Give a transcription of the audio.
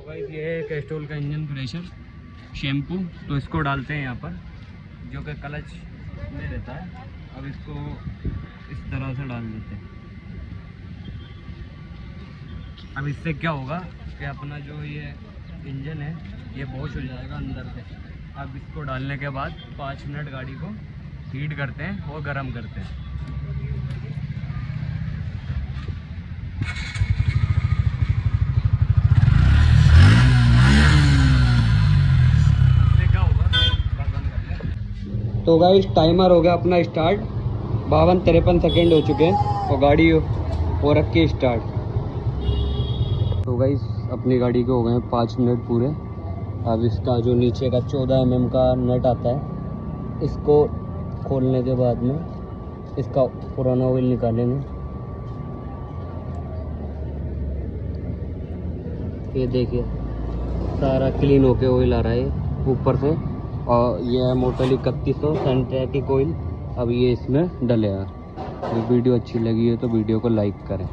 Guys ये है Castrol का इंजन प्रेशर शैम्पू, तो इसको डालते हैं यहाँ पर, जो कि क्लच में रहता है। अब इसको इस तरह से डाल देते हैं। अब इससे क्या होगा कि अपना जो ये इंजन है ये वॉश हो जाएगा अंदर से। अब इसको डालने के बाद 5 मिनट गाड़ी को हीट करते हैं और गर्म करते हैं। तो गाइस टाइमर हो गया अपना स्टार्ट, 52-53 सेकेंड हो चुके हैं और गाड़ी हो रखी है स्टार्ट। तो गाइस अपनी गाड़ी के हो गए हैं 5 मिनट पूरे। अब इसका जो नीचे का 14 mm का नट आता है, इसको खोलने के बाद में इसका पुराना ऑयल निकालेंगे। ये देखिए सारा क्लीन होके ऑयल आ रहा है ऊपर से, और ये है मोटल 3100 सिंथेटिक ऑयल। अब ये इसमें डलेगा। वीडियो अच्छी लगी है तो वीडियो को लाइक करें।